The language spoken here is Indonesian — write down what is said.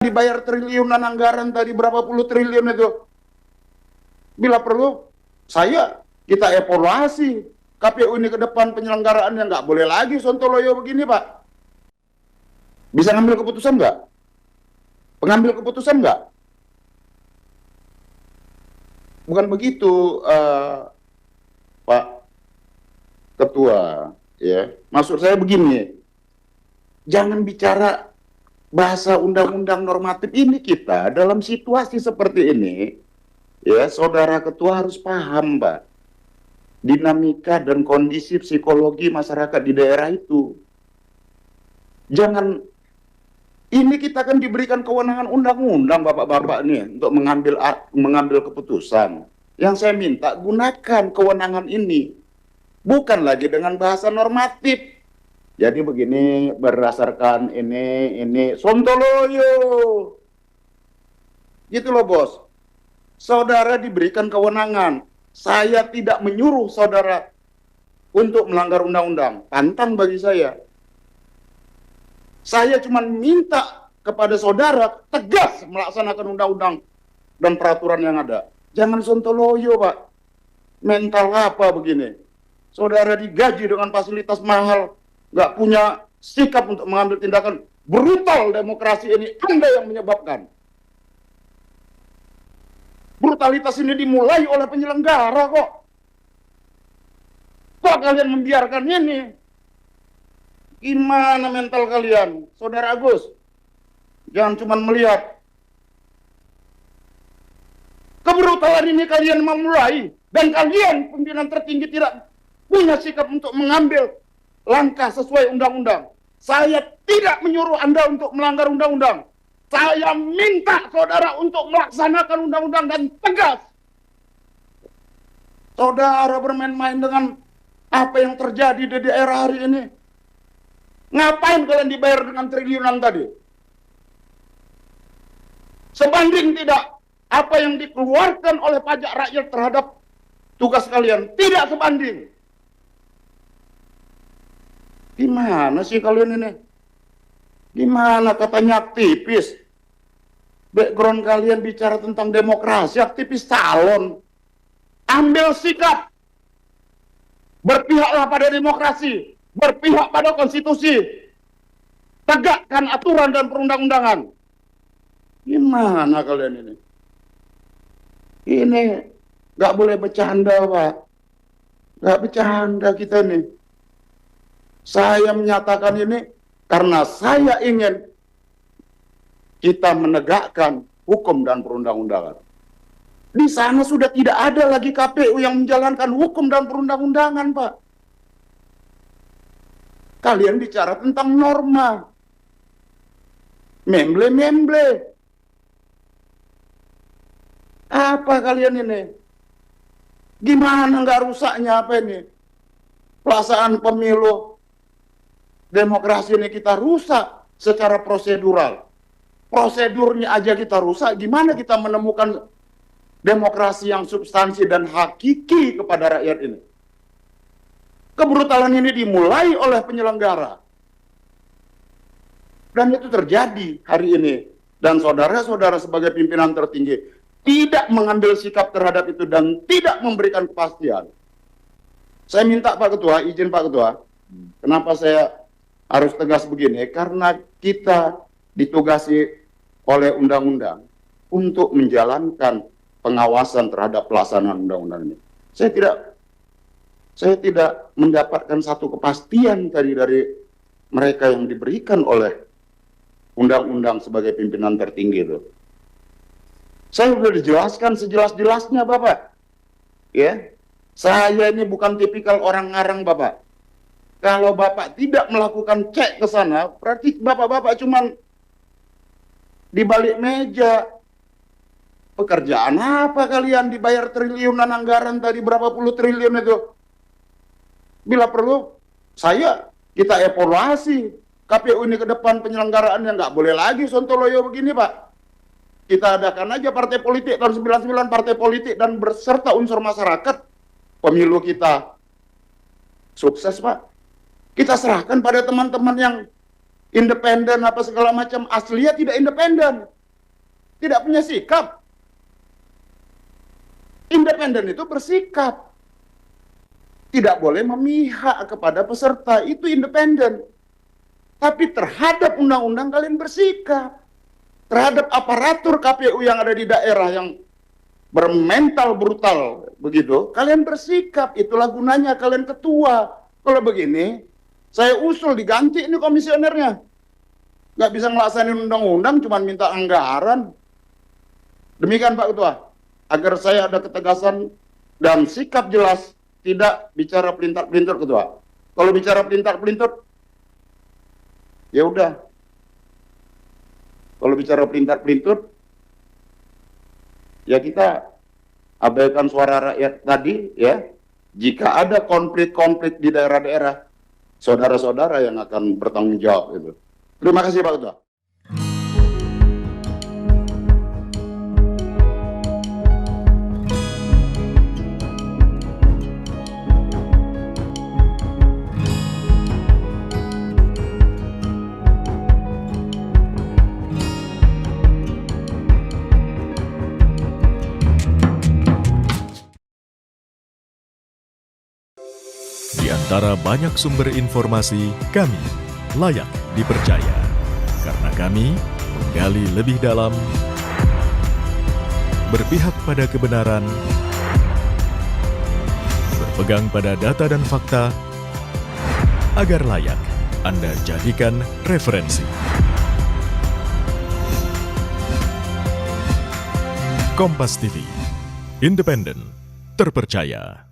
dibayar triliunan anggaran tadi, berapa puluh triliun itu. Bila perlu, kita evaluasi KPU ini ke depan penyelenggaraannya. Nggak boleh lagi sontoloyo begini, Pak. Bisa ngambil keputusan nggak? Pengambil keputusan nggak? Bukan begitu, Pak Ketua. Ya, maksud saya begini, jangan bicara bahasa undang-undang normatif ini. Kita dalam situasi seperti ini, ya, Saudara Ketua harus paham, Pak, dinamika dan kondisi psikologi masyarakat di daerah itu. Jangan, ini kita kan diberikan kewenangan undang-undang, Bapak-bapak nih, untuk mengambil keputusan. Yang saya minta, gunakan kewenangan ini, bukan lagi dengan bahasa normatif. Jadi begini, berdasarkan ini sontoloyo. Gitu loh, Bos. Saudara diberikan kewenangan. Saya tidak menyuruh saudara untuk melanggar undang-undang. Pantang bagi saya. Saya cuma minta kepada saudara tegas melaksanakan undang-undang dan peraturan yang ada. Jangan sontoloyo, Pak. Mental apa begini? Saudara digaji dengan fasilitas mahal, nggak punya sikap untuk mengambil tindakan. Brutal demokrasi ini Anda yang menyebabkan. Brutalitas ini dimulai oleh penyelenggara kok. Kok kalian membiarkan ini? Gimana mental kalian, Saudara Agus? Jangan cuma melihat. Kebrutalan ini kalian memulai, dan kalian pimpinan tertinggi tidak punya sikap untuk mengambil langkah sesuai undang-undang. Saya tidak menyuruh Anda untuk melanggar undang-undang. Saya minta saudara untuk melaksanakan undang-undang dan tegas. Saudara bermain-main dengan apa yang terjadi di daerah hari ini. Ngapain kalian dibayar dengan triliunan tadi? Sebanding tidak apa yang dikeluarkan oleh pajak rakyat terhadap tugas kalian. Tidak sebanding. Gimana sih kalian ini? Gimana katanya aktivis? Background kalian bicara tentang demokrasi, aktivis calon. Ambil sikap. Berpihaklah pada demokrasi. Berpihak pada konstitusi. Tegakkan aturan dan perundang-undangan. Gimana kalian ini? Ini nggak boleh bercanda, Pak. Nggak bercanda kita nih. Saya menyatakan ini karena saya ingin kita menegakkan hukum dan perundang-undangan. Di sana sudah tidak ada lagi KPU yang menjalankan hukum dan perundang-undangan, Pak. Kalian bicara tentang norma. Memble-memble. Apa kalian ini? Gimana nggak rusaknya apa ini? Pelaksanaan pemilu demokrasi ini kita rusak secara prosedural. Prosedurnya aja kita rusak, gimana kita menemukan demokrasi yang substansi dan hakiki kepada rakyat ini? Kebrutalan ini dimulai oleh penyelenggara. Dan itu terjadi hari ini. Dan saudara-saudara sebagai pimpinan tertinggi tidak mengambil sikap terhadap itu dan tidak memberikan kepastian. Saya minta Pak Ketua, izin Pak Ketua, kenapa saya harus tegas begini? Karena kita ditugasi oleh undang-undang untuk menjalankan pengawasan terhadap pelaksanaan undang-undang ini. Saya tidak mendapatkan satu kepastian tadi dari mereka yang diberikan oleh undang-undang sebagai pimpinan tertinggi itu. Saya sudah dijelaskan sejelas-jelasnya, Bapak. Ya, saya ini bukan tipikal orang ngarang, Bapak. Kalau Bapak tidak melakukan cek ke sana, berarti Bapak-bapak cuman di balik meja. Pekerjaan apa kalian dibayar triliunan anggaran tadi, berapa puluh triliun itu? Bila perlu, kita evaluasi KPU ini ke depan penyelenggaraannya. Nggak boleh lagi sontoloyo begini, Pak. Kita adakan aja partai politik tahun 99, partai politik dan berserta unsur masyarakat. Pemilu kita sukses, Pak. Kita serahkan pada teman-teman yang independen apa segala macam. Aslinya tidak independen. tidak punya sikap. Independen itu bersikap. Tidak boleh memihak kepada peserta, itu independen. Tapi terhadap undang-undang kalian bersikap. Terhadap aparatur KPU yang ada di daerah yang bermental brutal begitu, kalian bersikap. Itulah gunanya kalian ketua. Kalau begini, saya usul diganti ini komisionernya. Nggak bisa ngelaksanain undang-undang, cuma minta anggaran. Demikian Pak Ketua, agar saya ada ketegasan dan sikap jelas, tidak bicara pelintar-pelintir Ketua. Kalau bicara pelintar-pelintir, ya udah. Kalau bicara pelintar-pelintir, ya kita abaikan suara rakyat tadi, ya. Jika ada konflik-konflik di daerah-daerah, saudara-saudara yang akan bertanggung jawab itu. Terima kasih Pak Ketua. Di antara banyak sumber informasi, kami layak dipercaya. Karena kami menggali lebih dalam, berpihak pada kebenaran, berpegang pada data dan fakta, agar layak Anda jadikan referensi. Kompas TV, independen, terpercaya.